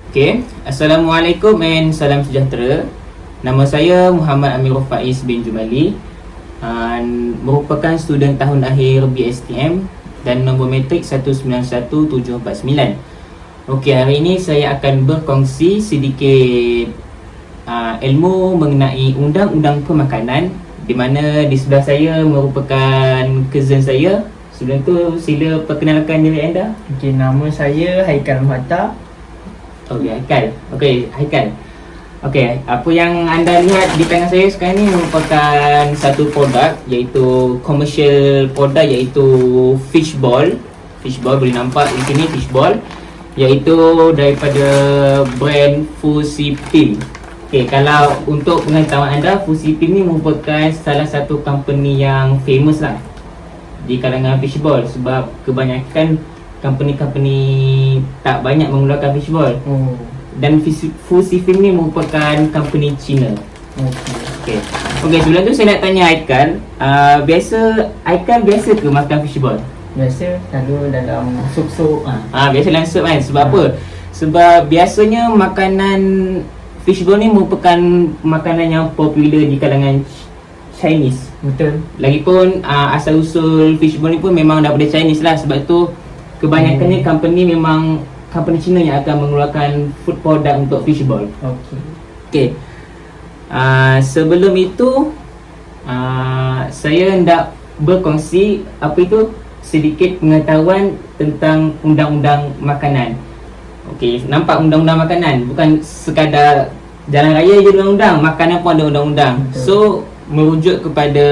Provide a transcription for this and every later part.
Okay, Assalamualaikum and salam sejahtera. Nama saya Muhammad Amirul Faiz bin Jumali, merupakan student tahun akhir BSTM dan nombor matrik 191749. Okey, hari ini saya akan berkongsi sedikit ilmu mengenai undang-undang pemakanan, di mana di sebelah saya merupakan cousin saya. Sebelum tu sila perkenalkan diri anda. Okey, nama saya Haikal Muhatta. Okey, Haikal. Okey, Haikal. Okey, apa yang anda lihat di tangan saya sekarang ni merupakan satu produk, iaitu commercial produk, iaitu fishball. Fishball boleh nampak di sini, fishball, iaitu daripada brand Fusipim. Okey, kalau untuk pengetahuan anda, Fusipim ni merupakan salah satu company yang famous lah di kalangan fishball, sebab kebanyakan company-company tak banyak mengeluarkan fishball. Dan Fusipim ni merupakan company Cina. Okey. Okey, sebelum tu saya nak tanya Haikal, Haikal biasa ke makan fishball? Biasa, selalu dalam sup-sup. Biasa dalam sup kan. Sebab apa? Sebab biasanya makanan fishball ni merupakan makanan yang popular di kalangan Chinese. Betul. Lagipun asal usul fishball ni pun memang daripada Chinese lah. Sebab tu kebanyakannya company memang company Cina yang akan mengeluarkan food product untuk fishball. Okey. Sebelum itu saya hendak berkongsi apa itu sedikit pengetahuan tentang undang-undang makanan. Okey, nampak undang-undang makanan bukan sekadar jalan raya je undang-undang, makanan pun ada undang-undang. So merujuk kepada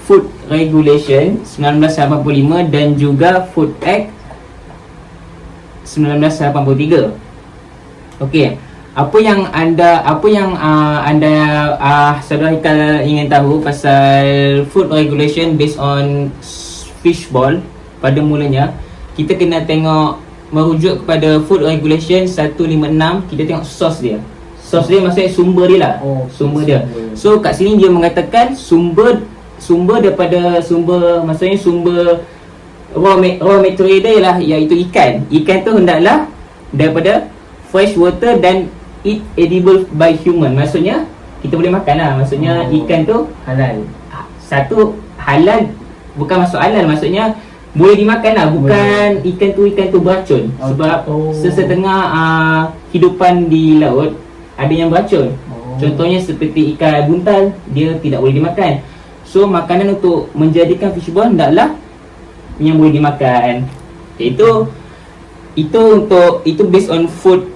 Food Regulation 1985 dan juga Food Act 1983. Okey, apa yang anda saudara Haikal ingin tahu pasal Food Regulation based on fishball? Pada mulanya kita kena tengok, merujuk kepada Food Regulation 156, kita tengok source dia. Source dia maksudnya sumber dia lah. Sumber dia. So kat sini dia mengatakan sumber maksudnya sumber raw material dia lah, iaitu ikan. Ikan tu hendaklah daripada fresh water dan eat edible by human. Maksudnya kita boleh makan lah. Maksudnya ikan tu halal. Satu halal, bukan masuk halal, maksudnya boleh dimakan lah. Bukan ikan tu beracun. Sebab sesetengah hidupan di laut ada yang beracun. Contohnya seperti ikan buntal, dia tidak boleh dimakan. So makanan untuk menjadikan fishball hendaklah yang boleh dimakan. Itu based on food.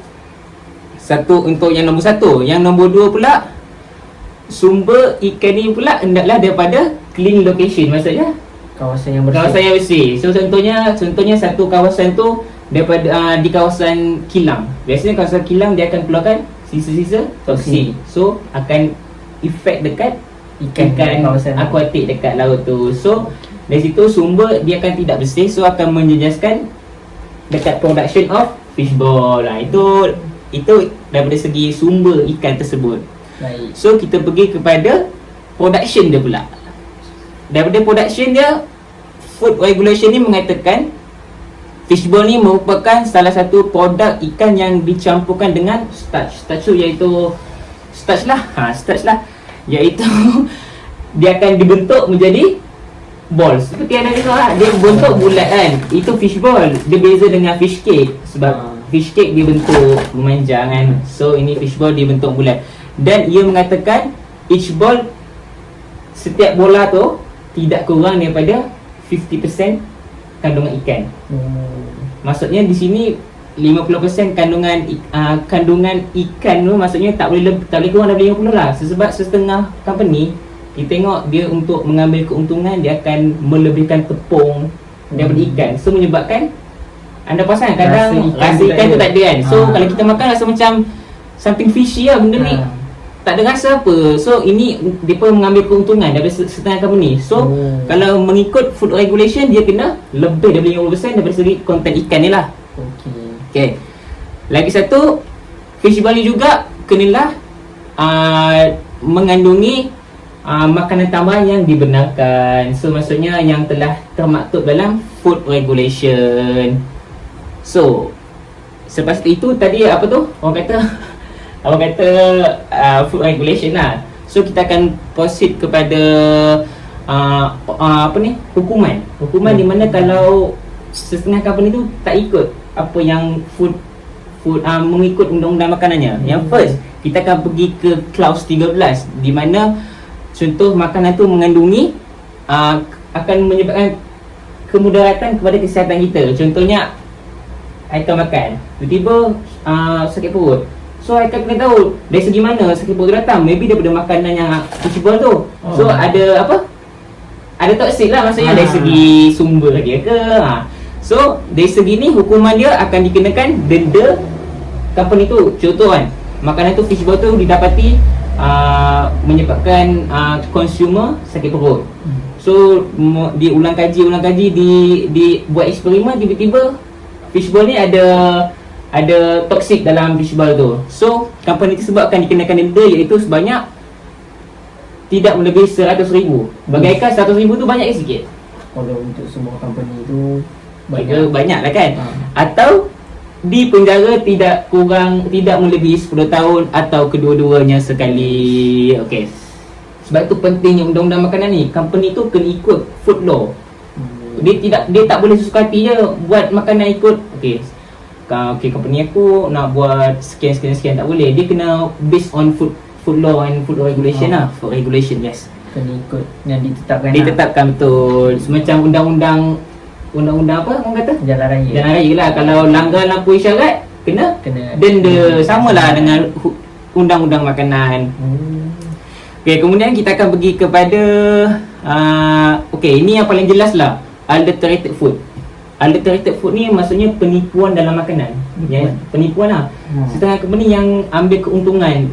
Satu untuk yang nombor satu. Yang nombor dua pula, sumber ikan ni pula hendaklah daripada clean location. Maksudnya kawasan yang bersih. Kawasan yang bersih. So contohnya satu kawasan tu daripada di kawasan kilang. Biasanya kawasan kilang dia akan keluarkan sisa-sisa toksik. So akan efek dekat ikan akuatik dekat laut tu. So dari situ sumber dia akan tidak bersih, so akan menjejaskan dekat production of fishball. Itu daripada segi sumber ikan tersebut. Baik. So kita pergi kepada production dia pula. Daripada production dia, Food Regulation ni mengatakan fishball ni merupakan salah satu produk ikan yang dicampurkan dengan starch. Starch tu iaitu starch lah. Iaitu dia akan dibentuk menjadi ball. Seperti anda tengok lah, dia bentuk bulat kan. Itu fishball. Dia beza dengan fish cake. Sebab fish cake dia bentuk memanjang kan. So ini fishball dia bentuk bulat. Dan ia mengatakan each ball, setiap bola tu tidak kurang daripada 50% kandungan ikan. Maksudnya di sini 50% kandungan ikan tu, maksudnya tak boleh kurang daripada 50 lah. Sebab setengah company kita tengok dia untuk mengambil keuntungan, dia akan melebihkan tepung daripada ikan. So menyebabkan anda perasan kadang rasa ikan tu tak ada kan. So kalau kita makan rasa macam something fishy lah benda ni. Tak ada rasa apa. So ini dia pun mengambil keuntungan daripada setengah company. So kalau mengikut Food Regulation, dia kena lebih daripada 50% daripada segi konten ikan ni lah. Okay. Lagi satu, fishball ni juga kenalah mengandungi makanan tambahan yang dibenarkan. So maksudnya yang telah termaktub dalam Food Regulation. So Selepas itu tadi apa tu? Orang kata food regulation lah. So kita akan proceed kepada hukuman di mana kalau setengah company tu tak ikut apa yang food mengikut undang-undang makanannya. Yang first, kita akan pergi ke clause 13 di mana contoh makanan tu mengandungi akan menyebabkan kemudaratan kepada kesihatan kita. Contohnya Haikal makan, tiba-tiba sakit perut. So Haikal kena tahu dari segi mana sakit perut datang. Maybe daripada makanan yang fishball tu. So ada ada toksik lah, maksudnya dari segi sumber dia ke. So dari segi ni hukuman dia akan dikenakan denda company tu. Contoh kan, makanan tu fishball tu didapati menyebabkan consumer sakit perut. So diulang kaji di buat eksperimen, tiba-tiba fishball ni ada toksik dalam fishball tu. So company tersebut akan dikenakan denda iaitu sebanyak tidak melebihi 100,000. Bagaikan 100,000 tu banyak ke sikit? Kalau untuk semua company tu banyak lah kan. Atau dipenjara tidak melebihi 10 tahun atau kedua-duanya sekali. Okey. Sebab tu pentingnya undang-undang makanan ni. Company tu kena ikut food law. Dia tak boleh sesuka hati je buat makanan ikut okey, company aku nak buat sekian tak boleh. Dia kena based on food law and food regulation lah. Food regulation, yes. Kena ikut yang ditetapkan betul. Semacam undang-undang apa orang kata? Jalan raya lah. Kalau langgar lampu isyarat kena denda. Samalah dengan undang-undang makanan. Okey, kemudian kita akan pergi kepada ini yang paling jelas lah, adulterated food. Adulterated food ni maksudnya penipuan dalam makanan. Penipuan lah. Setengah company yang ambil keuntungan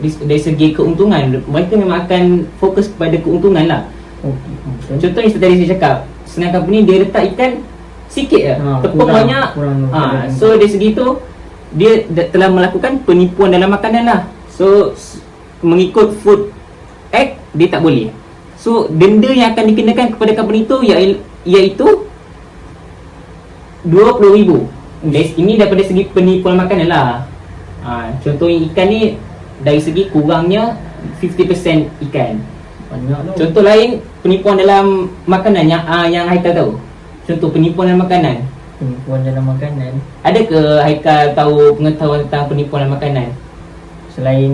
dari segi keuntungan, mereka memang akan fokus kepada keuntungan lah. Contohnya tadi saya cakap, setengah company dia letak ikan sikit je, tepung banyak. So dari segi tu dia telah melakukan penipuan dalam makanan lah. So mengikut Food Act dia tak boleh. So denda yang akan dikenakan kepada company tu iaitu 20,000. Ini daripada segi penipuan makanan lah. Contoh ikan ni dari segi kurangnya 50% ikan. Contoh lain penipuan dalam makanan yang Haikal tahu. Contoh penipuan dalam makanan. Ada ke Haikal tahu pengetahuan tentang penipuan dalam makanan? Selain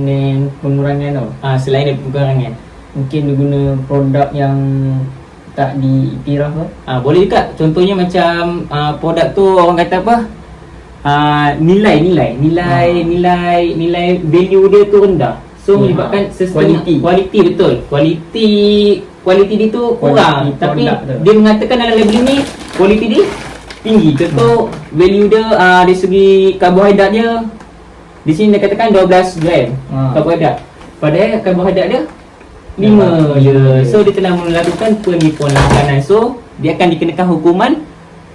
pengurangan selain dari pengurangan, mungkin dia guna produk yang tak diiktiraf ke? Boleh juga. Contohnya macam produk tu orang kata apa? Nilai value dia tu rendah. So menyebabkan kualiti betul. Kualiti dia tu kurang. Tapi dia mengatakan dalam labeling ni kualiti dia tinggi. Contoh value dia dari segi karbohidrat dia di sini dia katakan 12 gram karbohidrat. Padahal karbohidrat dia 5 je. So dia telah melakukan penipuan makanan. So dia akan dikenakan hukuman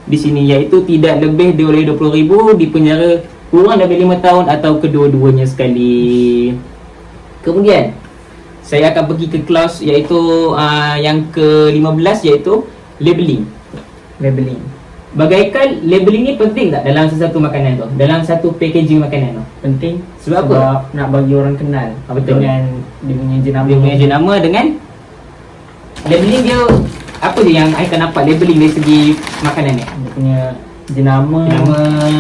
di sini iaitu tidak lebih dari 20,000, dipenjara kurang dari 5 tahun atau kedua-duanya sekali. Kemudian saya akan pergi ke clause iaitu yang ke-15 iaitu labeling. Bagaikan labeling ni penting tak dalam sesuatu makanan tu? Dalam satu packaging makanan tu? Penting. Sebab apa? Nak bagi orang kenal dengan dia punya jenama dengan labeling dia. Apa dia yang I akan nampak labeling dari segi makanan ni? Dia punya jenama,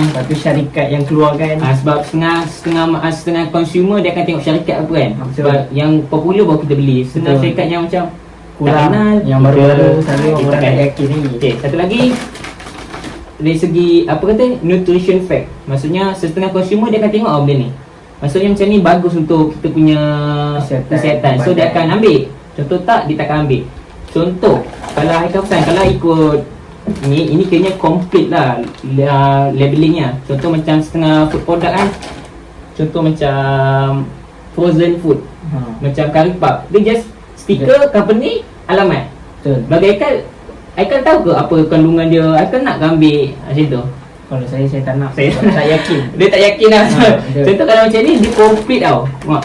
lepas tu syarikat yang keluarkan. Sebab setengah consumer dia akan tengok syarikat apa kan. Sebab yang popular baru kita beli. Setengah syarikat yang macam kurang, yang baru-baru selalu orang tak yakin ni. Okay, satu lagi dari segi apa kata nutrition fact. Maksudnya setengah consumer dia akan tengok benda ni. Maksudnya macam ni bagus untuk kita punya kesihatan. So dia akan ambil. Contoh tak, dia takkan ambil. Contoh kalau Haikal pesan, kalau ikut ini kayaknya complete lah labelingnya. Contoh macam setengah food product kan, contoh macam frozen food, macam curry puff, dia just stiker company, alamat. Betul. Bagi Haikal tahu ke apa kandungan dia? Haikal nak ambil macam tu? Kalau saya tak nak. Saya tak yakin. Dia tak yakin lah. Contoh kalau macam ni, dia complete tau.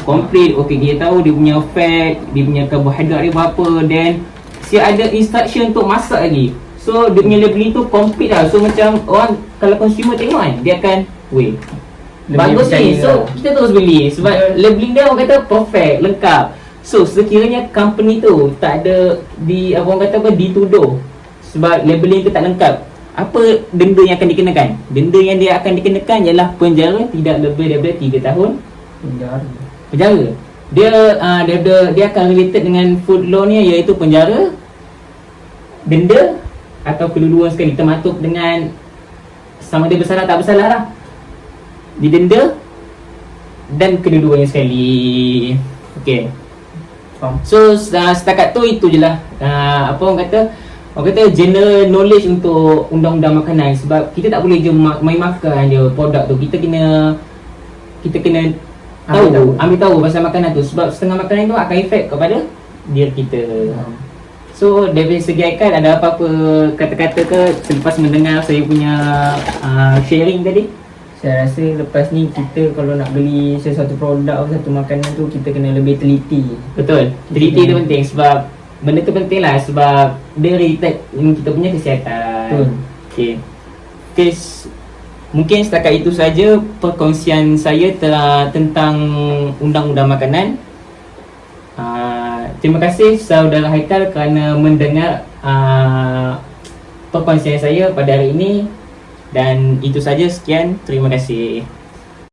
Complete, okay, dia tahu dia punya fat, dia punya karbohidrat dia berapa, then ada instruction untuk masak lagi. So dia punya labeling tu complete lah. So macam orang kalau consumer tengok kan, dia akan weh, Lebih bagus percaya ni. So lah. kita terus beli sebab labeling dia orang kata perfect, lengkap. So sekiranya company tu tak ada orang kata dituduh sebab labeling tu tak lengkap, apa denda yang akan dikenakan? Denda yang dia akan dikenakan ialah penjara tidak lebih daripada 3 tahun Penjara. penjara. Dia akan related dengan food law ni, iaitu penjara, denda, atau kedua-dua sekali, termasuk dengan sama ada bersalah tak bersalah lah, didenda, dan kedua-duanya sekali. Okay. Faham. So setakat tu itu je lah orang kata general knowledge untuk undang-undang makanan. Sebab kita tak boleh je main makan je produk tu. Kita kena ambil tahu pasal makanan tu. Sebab setengah makanan tu akan efek kepada diri kita. So dari segi Aikal, ada apa-apa kata-kata ke selepas mendengar saya punya sharing tadi? Saya rasa lepas ni kita kalau nak beli sesuatu produk atau satu makanan tu, kita kena lebih teliti. Betul, teliti tu penting. Sebab benda tu penting lah, sebab dia related dengan kita punya kesihatan. Betul. Okay, mungkin setakat itu saja perkongsian saya tentang undang-undang makanan. Terima kasih saudara Haikal kerana mendengar perkongsian saya pada hari ini. Dan itu saja, sekian, terima kasih.